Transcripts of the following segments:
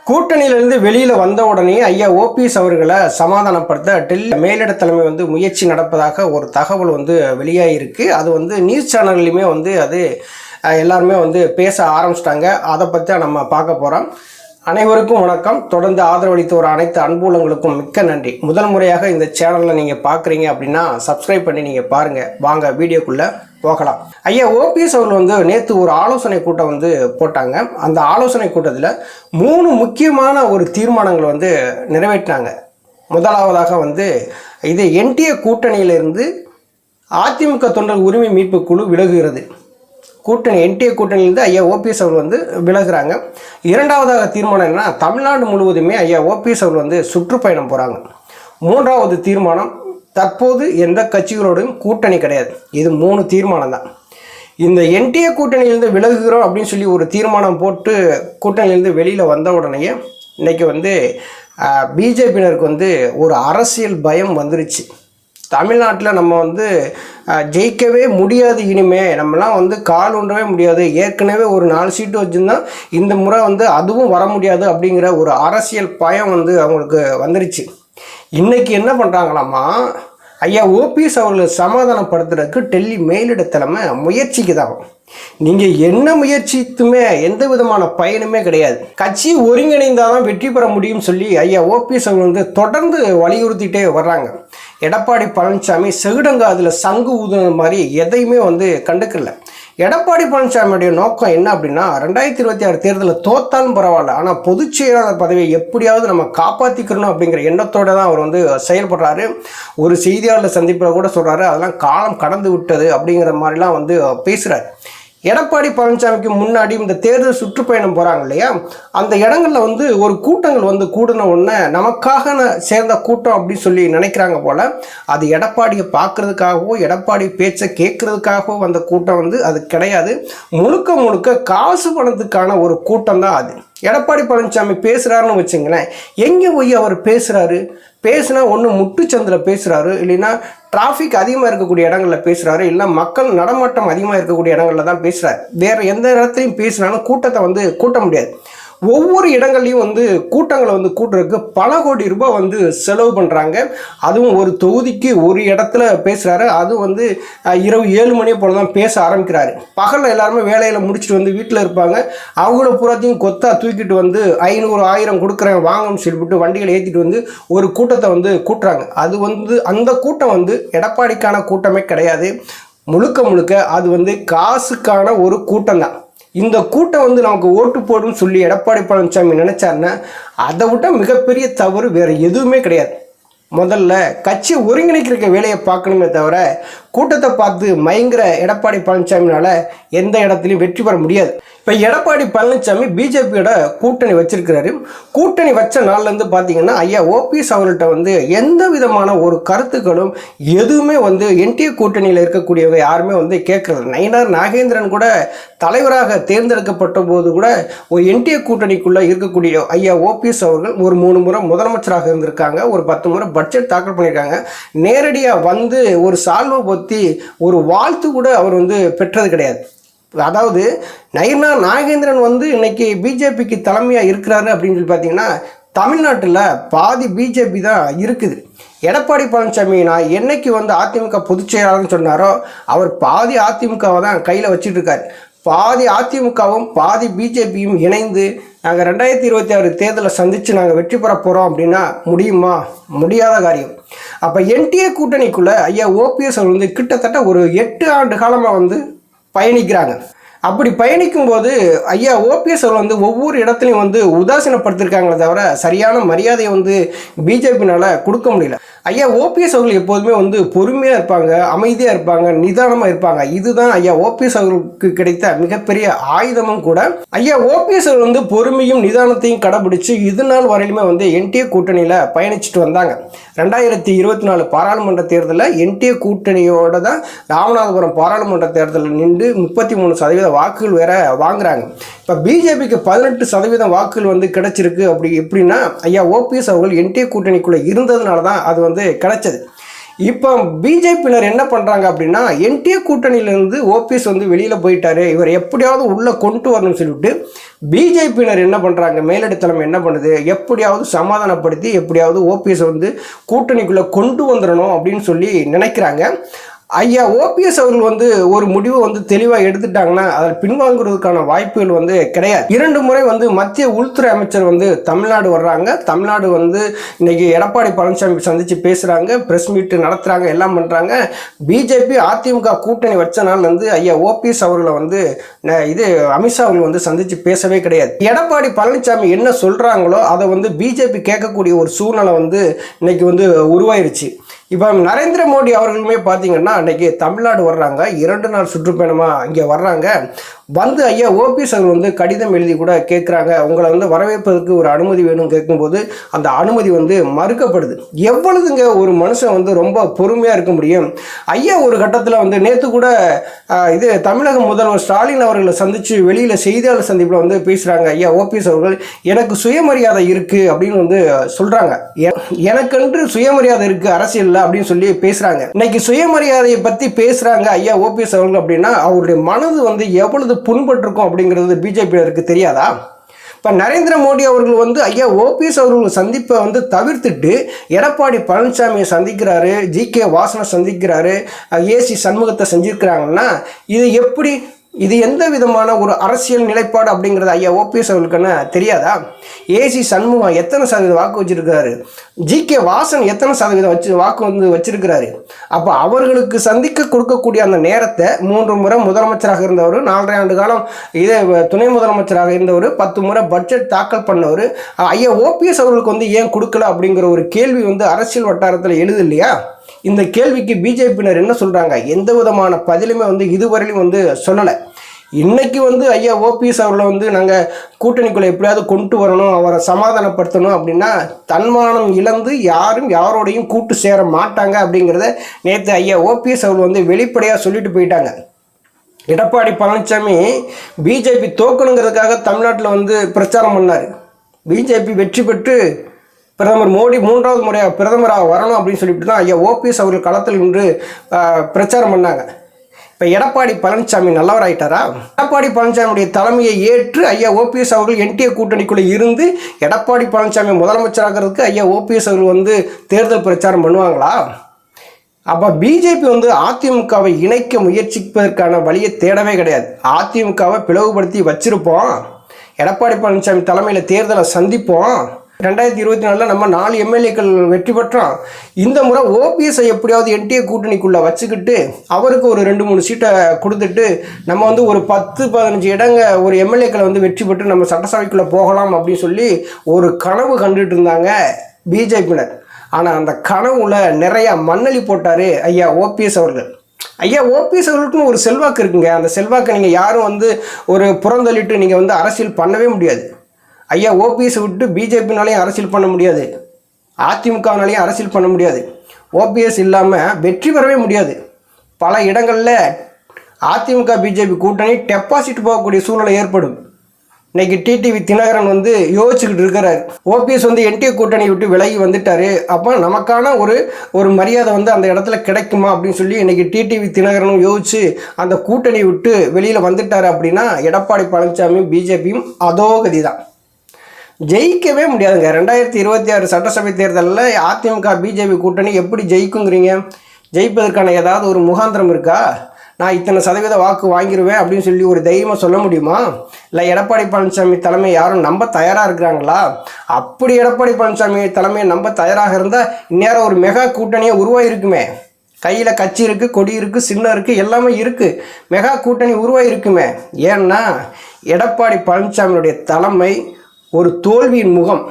கூட்டணியிலிருந்து வெளியில் வந்த உடனே ஐயா ஓபிஎஸ் அவர்களை சமாதானப்படுத்த டெல்லி மேலிட தலைமை முயற்சி நடப்பதாக ஒரு தகவல் வெளியாகிருக்கு. அது நியூஸ் சேனல்லையுமே அது எல்லாருமே பேச ஆரம்பிச்சிட்டாங்க. அதை பற்றி நம்ம பார்க்க போகிறோம். அனைவருக்கும் வணக்கம். தொடர்ந்து ஆதரவளித்து வர அனைத்து அன்புள்ளங்களுக்கும் மிக்க நன்றி. முதல் முறையாக இந்த சேனலில் நீங்கள் பார்க்குறீங்க அப்படின்னா சப்ஸ்கிரைப் பண்ணி நீங்கள் பாருங்கள். வாங்க வீடியோக்குள்ளே போகலாம். ஐயா ஓபிஎஸ் அவர்கள் நேற்று ஒரு ஆலோசனை கூட்டம் போட்டாங்க. அந்த ஆலோசனை கூட்டத்தில் 3 முக்கியமான ஒரு தீர்மானங்கள் நிறைவேற்றினாங்க. முதலாவதாக இது என்டிஏ கூட்டணியிலிருந்து அதிமுக தொண்டர் உரிமை மீட்பு குழு விலகுகிறது. என்டிஏ கூட்டணியிலிருந்து ஐயா ஓபிஎஸ் அவர்கள் விலகுறாங்க. இரண்டாவதாக தீர்மானம் என்னன்னா, தமிழ்நாடு முழுவதுமே ஐயா ஓபிஎஸ் அவர்கள் சுற்றுப்பயணம் போகிறாங்க. மூன்றாவது தீர்மானம், தற்போது எந்த கட்சிகளோடும் கூட்டணி கிடையாது. இது 3 தீர்மானம் தான். இந்த என்டிஏ கூட்டணியிலிருந்து விலகுகிறோம் அப்படின்னு சொல்லி ஒரு தீர்மானம் போட்டு கூட்டணியிலிருந்து வெளியில் வந்த உடனேயே இன்றைக்கி பிஜேபியினருக்கு ஒரு அரசியல் பயம் வந்துருச்சு. தமிழ்நாட்டில் நம்ம ஜெயிக்கவே முடியாது, இனிமே நம்மலாம் கால் ஒன்றவே முடியாது, ஏற்கனவே ஒரு 4 சீட்டு வச்சுருந்தா இந்த முறை அதுவும் வர முடியாது அப்படிங்கிற ஒரு அரசியல் பயம் அவங்களுக்கு வந்துருச்சு. இன்றைக்கி என்ன பண்ணுறாங்களாமா, ஐயா ஓபிஎஸ் அவர்களை சமாதானப்படுத்துறதுக்கு டெல்லி மேலிட தலைமை முயற்சிக்கு தான். நீங்கள் என்ன முயற்சித்துமே எந்த விதமான பயனுமே கிடையாது. கட்சி ஒருங்கிணைந்தால் தான் வெற்றி பெற முடியும் சொல்லி ஐயா ஓபிஎஸ் அவர்கள் தொடர்ந்து வலியுறுத்திட்டே வர்றாங்க. எடப்பாடி பழனிசாமி செகுடங்காதில் சங்கு ஊதுன மாதிரி எதையுமே கண்டுக்கல. எடப்பாடி பழனிசாமியுடைய நோக்கம் என்ன அப்படின்னா, 2026 தேர்தலில் தோத்தாலும் பரவாயில்ல, ஆனால் பொதுச் செயலாளர் பதவியை எப்படியாவது நம்ம காப்பாற்றிக்கணும் அப்படிங்கிற எண்ணத்தோடு தான் அவர் செயல்படுறாரு. ஒரு செய்தியாளர் சந்திப்பில் கூட சொல்கிறாரு, அதெல்லாம் காலம் கடந்து விட்டது அப்படிங்கிற மாதிரிலாம் பேசுகிறார். எடப்பாடி பழனிசாமிக்கு முன்னாடி இந்த தேர்தல் சுற்றுப்பயணம் போகிறாங்க இல்லையா, அந்த இடங்களில் ஒரு கூட்டங்கள் கூடின உடனே நமக்காக சேர்ந்த கூட்டம் அப்படின்னு சொல்லி நினைக்கிறாங்க போல். அது எடப்பாடியை பார்க்குறதுக்காகவோ எடப்பாடி பேச்சை கேட்குறதுக்காகவோ வந்த கூட்டம் அது கிடையாது. முழுக்க முழுக்க காசு பணத்துக்கான ஒரு கூட்டம் தான் அது. எடப்பாடி பழனிசாமி பேசுகிறாருன்னு வச்சுங்களேன், எங்கே போய் அவர் பேசுனா ஒன்று முட்டுச்சந்தில் பேசுகிறாரு, இல்லைன்னா டிராஃபிக் அதிகமாக இருக்கக்கூடிய இடங்களில் பேசுகிறாரு, இல்லை மக்கள் நடமாட்டம் அதிகமாக இருக்கக்கூடிய இடங்களில் தான் பேசுகிறாரு. வேறு எந்த இடத்துலையும் பேசுனாலும் கூட்டத்தை கூட்ட முடியாது. ஒவ்வொரு இடங்கள்லையும் கூட்டங்களை கூட்டுறதுக்கு பல கோடி ரூபாய் செலவு பண்ணுறாங்க. அதுவும் ஒரு தொகுதிக்கு ஒரு இடத்துல பேசுகிறாரு. அதுவும் இரவு 7 மணியை போல தான் பேச ஆரம்பிக்கிறாரு. பகலில் எல்லாருமே வேலையில் முடிச்சுட்டு வீட்டில் இருப்பாங்க. அவங்கள பூராத்தையும் கொத்தா தூக்கிட்டு 500 1000 கொடுக்குறேன் வாங்கன்னு சொல்லிவிட்டு வண்டிகளை ஏற்றிட்டு ஒரு கூட்டத்தை கூட்டுறாங்க. அது அந்த கூட்டம் எடப்பாடிக்கான கூட்டமே கிடையாது. முழுக்க முழுக்க அது காசுக்கான ஒரு கூட்டம் தான். இந்த கூட்டம் நமக்கு ஓட்டு போடுன்னு சொல்லி எடப்பாடி பழனிசாமி நினைச்சாருன்னா அதை விட மிகப்பெரிய தவறு வேறு எதுவுமே கிடையாது. முதல்ல கட்சி ஒருங்கிணைக்கிற வேலையை பார்க்கணுமே தவிர கூட்டத்தை பார்த்து மயங்கிற எடப்பாடி பழனிசாமினால் எந்த இடத்துலையும் வெற்றி பெற முடியாது. இப்போ எடப்பாடி பழனிசாமி பிஜேபியோட கூட்டணி வச்சிருக்கிறாரு. கூட்டணி வச்ச நாள்லேருந்து பார்த்தீங்கன்னா ஐயா ஓபிஎஸ் அவர்கள்ட்ட எந்த விதமான ஒரு கருத்துக்களும் எதுவுமே என்டிஏ கூட்டணியில் இருக்கக்கூடியவங்க யாருமே கேட்கறது. நயினார் நாகேந்திரன் கூட தலைவராக தேர்ந்தெடுக்கப்பட்ட போது கூட ஒரு என்டிஏ கூட்டணிக்குள்ளே இருக்கக்கூடிய ஐயா ஓபிஎஸ் அவர்கள் ஒரு 3 முறை முதலமைச்சராக இருந்திருக்காங்க. ஒரு 10 முறை பட்ஜெட் தாக்கல் பண்ணியிருக்காங்க. நேரடியாக ஒரு சால்வை பற்றி ஒரு வாழ்த்து கூட அவர் பெற்றது கிடையாது. அதாவது நயினார் நாகேந்திரன் இன்னைக்கு பிஜேபிக்கு தலைமையாக இருக்கிறாரு அப்படின்னு சொல்லி பார்த்தீங்கன்னா தமிழ்நாட்டில் பாதி பிஜேபி தான் இருக்குது. எடப்பாடி பழனிசாமி நான் என்னைக்கு அதிமுக பொதுச் செயலாளர்னு சொன்னாரோ அவர் பாதி அதிமுகவை தான் கையில் வச்சுட்டு இருக்காரு. பாதி அதிமுகவும் பாதி பிஜேபியும் இணைந்து நாங்கள் 2026 தேர்தலை சந்தித்து நாங்கள் வெற்றி பெற போகிறோம் அப்படின்னா முடியுமா? முடியாத காரியம். அப்போ என்டிஏ கூட்டணிக்குள்ளே ஐயா ஓபிஎஸ் அவர் கிட்டத்தட்ட ஒரு 8 ஆண்டு காலமாக பயணிக்கிறாங்க. அப்படி பயணிக்கும் போது ஐயா ஓபிஎஸ் அவர் ஒவ்வொரு இடத்துலையும் உதாசீனப்படுத்திருக்காங்களே தவிர சரியான மரியாதையை பிஜேபினால் கொடுக்க முடியல. ஐயா ஓபிஎஸ் அவர்கள் எப்போதுமே பொறுமையாக இருப்பாங்க, அமைதியாக இருப்பாங்க, நிதானமாக இருப்பாங்க. இதுதான் ஐயா ஓபிஎஸ் அவர்களுக்கு கிடைத்த மிகப்பெரிய ஆயுதமும் கூட. ஐயா ஓபிஎஸ் அவர்கள் பொறுமையும் நிதானத்தையும் கடைபிடிச்சு இது நாள் வரையிலுமே என்டிஏ கூட்டணியில் பயணிச்சுட்டு வந்தாங்க. 2024 பாராளுமன்ற தேர்தலில் என்டிஏ கூட்டணியோட தான் ராமநாதபுரம் பாராளுமன்ற தேர்தலில் நின்று 33% வாக்குகள் வேற வாங்குறாங்க. இப்போ பிஜேபிக்கு 18% வாக்குகள் கிடைச்சிருக்கு. எப்படின்னா ஐயா ஓபிஎஸ் அவர்கள் என்டிஏ கூட்டணிக்குள்ளே இருந்ததுனால தான் அது கிடைச்சது. இப்போ பிஜேபியினர் என்ன பண்ணுறாங்க அப்படின்னா, என்டிஏ கூட்டணியிலேருந்து ஓபிஎஸ் வெளியில் போயிட்டாரு, இவர் எப்படியாவது உள்ளே கொண்டு வரணும்னு சொல்லிவிட்டு பிஜேபியினர் என்ன பண்ணுறாங்க, மேலிட தலைமை என்ன பண்ணுது, எப்படியாவது சமாதானப்படுத்தி எப்படியாவது ஓபிஎஸ் வந்து கூட்டணிக்குள்ளே கொண்டு வந்துடணும் அப்படின்னு சொல்லி நினைக்கிறாங்க. ஐயா ஓபிஎஸ் அவர்கள் வந்து ஒரு முடிவை வந்து தெளிவாக எடுத்துட்டாங்கன்னா அதில் பின்வாங்குறதுக்கான வாய்ப்புகள் வந்து கிடையாது. 2 முறை வந்து மத்திய உள்துறை அமைச்சர் வந்து தமிழ்நாடு வர்றாங்க. தமிழ்நாடு வந்து இன்னைக்கு எடப்பாடி பழனிசாமி சந்தித்து பேசுகிறாங்க, ப்ரெஸ் மீட் நடத்துகிறாங்க, எல்லாம் பண்ணுறாங்க. பிஜேபி அதிமுக கூட்டணி வச்ச நாள் வந்து ஐயா ஓபிஎஸ் அவர்களை வந்து அமித்ஷா அவர்கள் வந்து சந்தித்து பேசவே கிடையாது. எடப்பாடி பழனிசாமி என்ன சொல்கிறாங்களோ அதை வந்து பிஜேபி கேட்கக்கூடிய ஒரு சூழ்நிலை வந்து இன்னைக்கு வந்து உருவாயிருச்சு. இப்போ நரேந்திர மோடி அவர்களுமே பார்த்தீங்கன்னா அன்றைக்கி தமிழ்நாடு வர்றாங்க, 2 நாள் சுற்றுப்பயணமாக இங்கே வர்றாங்க. வந்து ஐயா ஓபிஎஸ் அவர்கள் வந்து கடிதம் எழுதி கூட கேட்குறாங்க, உங்களை வந்து வரவேற்பதற்கு ஒரு அனுமதி வேணும்னு கேட்கும்போது அந்த அனுமதி வந்து மறுக்கப்படுது. எவ்வளவுங்க ஒரு மனுஷன் வந்து ரொம்ப பொறுமையாக இருக்க முடியும்? ஐயா ஒரு கட்டத்தில் வந்து நேற்று கூட தமிழக முதல்வர் ஸ்டாலின் அவர்களை சந்தித்து வெளியில் செய்தியாளர் சந்திப்பில் வந்து பேசுகிறாங்க. ஐயா ஓபிஎஸ் அவர்கள் எனக்கு சுயமரியாதை இருக்குது அப்படின்னு வந்து சொல்கிறாங்க. எனக்கென்று சுயமரியாதை இருக்குது அரசியலில் அப்படின்னு சொல்லி பேசுகிறாங்க. இன்னைக்கு சுயமரியாதையை பற்றி பேசுகிறாங்க ஐயா ஓபிஎஸ் அவர்கள் அப்படின்னா அவருடைய மனது வந்து எவ்வளவு புண்பட்டிருக்கும் அப்படிங்கிறது பிஜேபியினருக்கு தெரியாதா? இப்போ நரேந்திர மோடி அவர்கள் வந்து ஐயா ஓபிஎஸ் அவர்கள் சந்திப்பை வந்து தவிர்த்துட்டு எடப்பாடி பழனிசாமியை சந்திக்கிறாரு, ஜி.கே. வாசனை சந்திக்கிறாரு, ஏசி சண்முகத்தை செஞ்சிருக்கிறாங்கன்னா இது எந்த விதமான ஒரு அரசியல் நிலைப்பாடு அப்படிங்கிறது ஐயா ஓபிஎஸ் அவர்களுக்குன்னு தெரியாதா? ஏசி சண்முகம் எத்தனை சதவீத வாக்கு வச்சிருக்கிறாரு, ஜி.கே. வாசன் எத்தனை சதவீதம் வாக்கு வந்து வச்சிருக்கிறாரு. அப்போ அவர்களுக்கு சந்திக்க கொடுக்கக்கூடிய அந்த நேரத்தை 3 முறை முதலமைச்சராக இருந்தவர், 4.5 ஆண்டு காலம் துணை முதலமைச்சராக இருந்தவர், 10 முறை பட்ஜெட் தாக்கல் பண்ணவர் ஐயா ஓபிஎஸ் அவர்களுக்கு வந்து ஏன் கொடுக்கல அப்படிங்கிற ஒரு கேள்வி வந்து அரசியல் வட்டாரத்தில் எழுது இல்லையா? இந்த கேள்விக்கு பிஜேபியினர் என்ன சொல்கிறாங்க? எந்த விதமான பதிலுமே வந்து இதுவரையிலும் வந்து சொல்லலை. இன்னைக்கு வந்து ஐயா ஓபிஎஸ் அவர்களை வந்து நாங்கள் கூட்டணிக்குள்ளே எப்படியாவது கொண்டு வரணும், அவரை சமாதானப்படுத்தணும் அப்படின்னா தன்மானம் இழந்து யாரும் யாரோடையும் கூட்டு சேர மாட்டாங்க அப்படிங்கிறத நேற்று ஐயா ஓபிஎஸ் அவர்கள் வந்து வெளிப்படையாக சொல்லிட்டு போயிட்டாங்க. எடப்பாடி பழனிசாமி பிஜேபி தோக்கணுங்கிறதுக்காக தமிழ்நாட்டில் வந்து பிரச்சாரம் பண்ணார். பிஜேபி வெற்றி பெற்று பிரதமர் மோடி 3வது முறையாக பிரதமராக வரணும் அப்படின்னு சொல்லிட்டு தான் ஐயா ஓபிஎஸ் அவர்கள் களத்தில் நின்று பிரச்சாரம் பண்ணாங்க. இப்போ எடப்பாடி பழனிசாமி நல்லவராயிட்டாரா? எடப்பாடி பழனிசாமியுடைய தலைமையை ஏற்று ஐயா ஓபிஎஸ் அவர்கள் என்டிஏ கூட்டணிக்குள்ளே இருந்து எடப்பாடி பழனிசாமி முதலமைச்சராகிறதுக்கு ஐயா ஓபிஎஸ் அவர்கள் வந்து தேர்தல் பிரச்சாரம் பண்ணுவாங்களா? அப்போ பிஜேபி வந்து அதிமுகவை இணைக்க முயற்சிப்பதற்கான வழியை தேடவே கிடையாது. அதிமுகவை பிளவுபடுத்தி வச்சிருப்போம், எடப்பாடி பழனிசாமி தலைமையில் தேர்தலை சந்திப்போம், 2024 நம்ம 4 எம்எல்ஏக்கள் வெற்றி பெற்றோம். இந்த முறை ஓபிஎஸ்ஐ எப்படியாவது என்டிஏ கூட்டணிக்குள்ளே வச்சுக்கிட்டு அவருக்கு ஒரு 2-3 சீட்டை கொடுத்துட்டு நம்ம வந்து ஒரு 10-15 இடங்க ஒரு எம்எல்ஏக்களை வந்து வெற்றி பெற்று நம்ம சட்டசபைக்குள்ளே போகலாம் அப்படின்னு சொல்லி ஒரு கனவு கண்டுட்டு இருந்தாங்க பிஜேபியினர். ஆனால் அந்த கனவுல நிறையா மண்ணலி போட்டார் ஐயா ஓபிஎஸ் அவர்கள். ஐயா ஓபிஎஸ் அவர்களுக்குன்னு ஒரு செல்வாக்கு இருக்குங்க. அந்த செல்வாக்கை நீங்கள் யாரும் வந்து ஒரு புறந்தள்ளிட்டு நீங்கள் வந்து அரசியல் பண்ணவே முடியாது. ஐயா ஓபிஎஸ் விட்டு பிஜேபினாலையும் அரசியல் பண்ண முடியாது, அதிமுகனாலையும் அரசியல் பண்ண முடியாது. ஓபிஎஸ் இல்லாமல் வெற்றி பெறவே முடியாது. பல இடங்களில் அதிமுக பிஜேபி கூட்டணி டெபாசிட் போகக்கூடிய சூழ்நிலை ஏற்படும். இன்னைக்கு டிடிவி தினகரன் வந்து யோசிச்சுக்கிட்டு இருக்கிறார். ஓபிஎஸ் வந்து என்டிஏ கூட்டணி விட்டு விலகி வந்துட்டார், அப்போ நமக்கான ஒரு மரியாதை வந்து அந்த இடத்துல கிடைக்குமா அப்படின்னு சொல்லி இன்னைக்கு டிடிவி தினகரனும் யோசிச்சு அந்த கூட்டணி விட்டு வெளியில் வந்துட்டார். அப்படின்னா எடப்பாடி பழனிசாமியும் பிஜேபியும் அதோகதி தான், ஜெயிக்கவே முடியாதுங்க. 2026 சட்டசபை தேர்தலில் அதிமுக பிஜேபி கூட்டணி எப்படி ஜெயிக்குங்கிறீங்க? ஜெயிப்பதற்கான ஏதாவது ஒரு முகாந்திரம் இருக்கா? நான் இத்தனை சதவீத வாக்கு வாங்கிடுவேன் அப்படின்னு சொல்லி ஒரு தைரியமாக சொல்ல முடியுமா? இல்லை எடப்பாடி பழனிசாமி தலைமை யாரும் நம்ப தயாராக இருக்கிறாங்களா? அப்படி எடப்பாடி பழனிசாமி தலைமையை நம்ப தயாராக இருந்தால் இந்நேரம் ஒரு மெகா கூட்டணியை உருவாயிருக்குமே. கையில் கட்சி இருக்குது, கொடி இருக்குது, சின்னம் இருக்குது, எல்லாமே இருக்குது. மெகா கூட்டணி உருவாயிருக்குமே. ஏன்னா எடப்பாடி பழனிசாமியுடைய தலைமை ஒரு தோல்வியின் முகம்.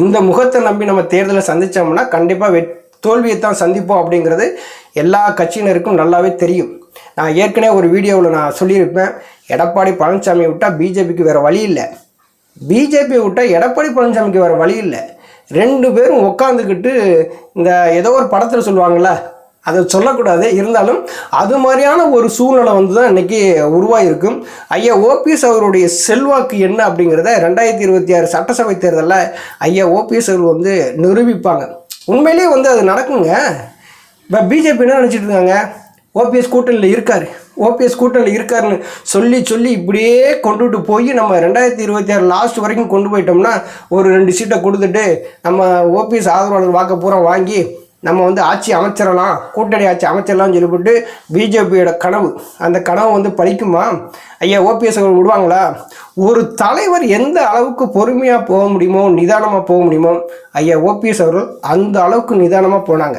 இந்த முகத்தை நம்பி நம்ம தேர்தலை சந்தித்தோம்னா கண்டிப்பாக தோல்வியை தான் சந்திப்போம் அப்படிங்கிறது எல்லா கட்சியினருக்கும் நல்லாவே தெரியும். நான் ஏற்கனவே ஒரு வீடியோவில் நான் சொல்லியிருப்பேன், எடப்பாடி பழனிசாமியை விட்டால் பிஜேபிக்கு வேறு வழி இல்லை, பிஜேபியை விட்டால் எடப்பாடி பழனிசாமிக்கு வேறு வழி இல்லை. 2 பேரும் உட்காந்துக்கிட்டு இந்த ஏதோ ஒரு படத்தில் சொல்லுவாங்கள்ல, அதை சொல்லக்கூடாது, இருந்தாலும் அது மாதிரியான ஒரு சூழ்நிலை வந்து தான் இன்றைக்கி உருவாகிருக்கும். ஐயா ஓபிஎஸ் அவருடைய செல்வாக்கு என்ன அப்படிங்கிறத 2026 சட்டசபை தேர்தலில் ஐயா ஓபிஎஸ் அவர்கள் வந்து நிரூபிப்பாங்க. உண்மையிலேயே வந்து அது நடக்குங்க. இப்போ பிஜேபி என்ன நினச்சிட்டு இருக்காங்க? ஓபிஎஸ் கூட்டணியில் இருக்கார், ஓபிஎஸ் கூட்டணியில் இருக்காருன்னு சொல்லி சொல்லி இப்படியே கொண்டுட்டு போய் நம்ம 2026 லாஸ்ட் வரைக்கும் கொண்டு போயிட்டோம்னா ஒரு 2 சீட்டை கொடுத்துட்டு நம்ம ஓபிஎஸ் ஆதரவாளர் வாக்க பூரா வாங்கி நம்ம வந்து ஆட்சி அமைச்சிடலாம், கூட்டணி ஆட்சி அமைச்சிடலாம்னு சொல்லிவிட்டு பிஜேபியோட கனவு, அந்த கனவு வந்து பழிக்குமா? ஐயா ஓபிஎஸ் அவர்கள் விடுவாங்களா? ஒரு தலைவர் எந்த அளவுக்கு பொறுமையாக போக முடியுமோ, நிதானமாக போக முடியுமோ, ஐயா ஓபிஎஸ் அவர்கள் அந்த அளவுக்கு நிதானமாக போனாங்க.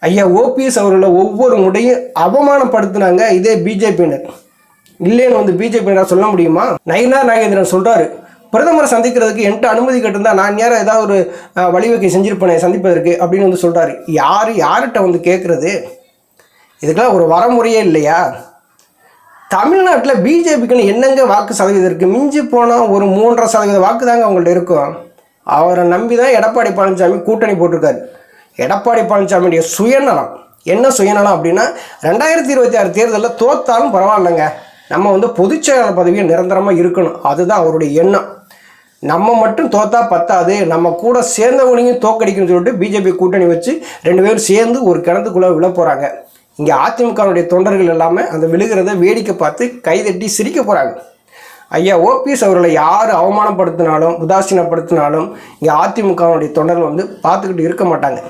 ஐயா ஓபிஎஸ் அவர்களை ஒவ்வொரு முறையும் அவமானப்படுத்தினாங்க இதே பிஜேபியினர். இல்லைன்னு வந்து பிஜேபியினர் சொல்ல முடியுமா? நயினார் நாகேந்திரன் சொல்கிறாரு, பிரதமரை சந்திக்கிறதுக்கு என்கிட்ட அனுமதி கேட்டிருந்தா நான் யாரும் ஏதாவது ஒரு வழிவகை செஞ்சுருப்பேனே சந்திப்பதற்கு அப்படின்னு வந்து சொல்கிறாரு. யார்கிட்ட வந்து கேட்குறது? இதுக்கெல்லாம் ஒரு வரமுறையே இல்லையா? தமிழ்நாட்டில் பிஜேபிக்குன்னு என்னங்க வாக்கு சதவீதம் இருக்குது? மிஞ்சி போனால் ஒரு 3.5% வாக்கு தாங்க அவங்கள்ட்ட இருக்கும். அவரை நம்பி தான் எடப்பாடி பழனிசாமி கூட்டணி போட்டிருக்காரு. எடப்பாடி பழனிசாமியுடைய சுயநலம் என்ன சுயநலம் அப்படின்னா, 2026 தேர்தலில் தோத்தாலும் பரவாயில்லைங்க, நம்ம வந்து பொதுச்செயலாளர் பதவியை நிரந்தரமாக இருக்கணும், அதுதான் அவருடைய எண்ணம். நம்ம மட்டும் தோத்தா பத்தாது, நம்ம கூட சேர்ந்தவங்களையும் தோக்கடிக்கணும்னு சொல்லிட்டு பிஜேபி கூட்டணி வச்சு 2 பேரும் சேர்ந்து ஒரு கிணத்துக்குள்ளே விழ போகிறாங்க. இங்கே அதிமுகவுடைய தொண்டர்கள் எல்லாமே அந்த விழுகிறத வேடிக்கை பார்த்து கைதட்டி சிரிக்க போகிறாங்க. ஐயா ஓபிஎஸ் அவர்களை யார் அவமானப்படுத்தினாலும் உதாசீனப்படுத்தினாலும் இங்கே அதிமுகவுடைய தொண்டர்கள் வந்து பார்த்துக்கிட்டு இருக்க மாட்டாங்க.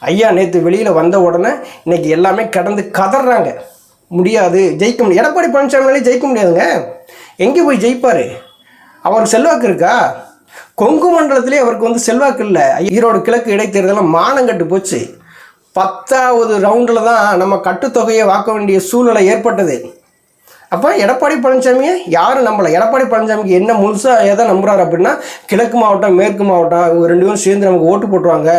ஐயா நேற்று வெளியில் வந்த உடனே இன்னைக்கு எல்லாமே கடந்து கதறாங்க. முடியாது, ஜெயிக்க முடியாது. எடப்பாடி பழனிசாமினாலே ஜெயிக்க முடியாதுங்க. எங்கே போய் ஜெயிப்பார்? அவருக்கு செல்வாக்கு இருக்கா? கொங்கு மண்டலத்திலே அவருக்கு வந்து செல்வாக்கு இல்லை. ஈரோடு கிழக்கு இடைத்தேர்தலில் மானங்கட்டு போச்சு. 10வது ரவுண்டில் தான் நம்ம கட்டுத்தொகையை வாக்க வேண்டிய சூழ்நிலை ஏற்பட்டது. அப்போ எடப்பாடி பழனிசாமியை யாரும் நம்பலை. எடப்பாடி பழனிசாமிக்கு என்ன முழுசாக எதை நம்புறாரு அப்படின்னா, கிழக்கு மாவட்டம் மேற்கு மாவட்டம் இவங்க 2 பேரும் சேர்ந்து நமக்கு ஓட்டு போட்டுருவாங்க,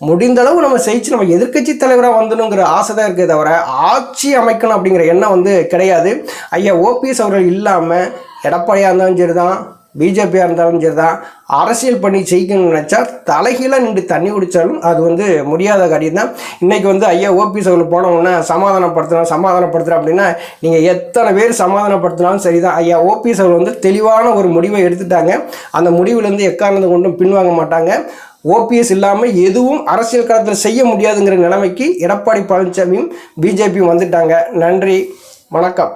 முடிந்தளவு நம்ம ஜெயிச்சு நம்ம எதிர்க்கட்சி தலைவராக வந்துணுங்கிற ஆசை தான் இருக்கே தவிர ஆட்சி அமைக்கணும் அப்படிங்கிற எண்ணம் வந்து கிடையாது. ஐயா ஓபிஎஸ் அவர்கள் இல்லாமல் எடப்பாடியாக இருந்தாலும் சரி தான், பிஜேபியாக இருந்தாலும் சரி தான், அரசியல் பண்ணி ஜெயிக்கணும்னு நினச்சா தலைகீழாக நின்று தண்ணி குடித்தாலும் அது வந்து முடியாத காரியம் தான். இன்றைக்கி வந்து ஐயா ஓபிஎஸ் அவர்கள் போனவுடனே சமாதானப்படுத்துகிறேன் அப்படின்னா நீங்கள் எத்தனை பேர் சமாதானப்படுத்தினாலும் சரி தான். ஐயா ஓபிஎஸ் அவர்கள் வந்து தெளிவான ஒரு முடிவை எடுத்துட்டாங்க. அந்த முடிவுலேருந்து எக்காரணத்தை கொண்டும் பின்வாங்க மாட்டாங்க. ஓபிஎஸ் இல்லாமல் எதுவும் அரசியல் களத்தில் செய்ய முடியாதுங்கிற நிலைமைக்கு எடப்பாடி பழனிசாமியும் பிஜேபியும் வந்துட்டாங்க. நன்றி, வணக்கம்.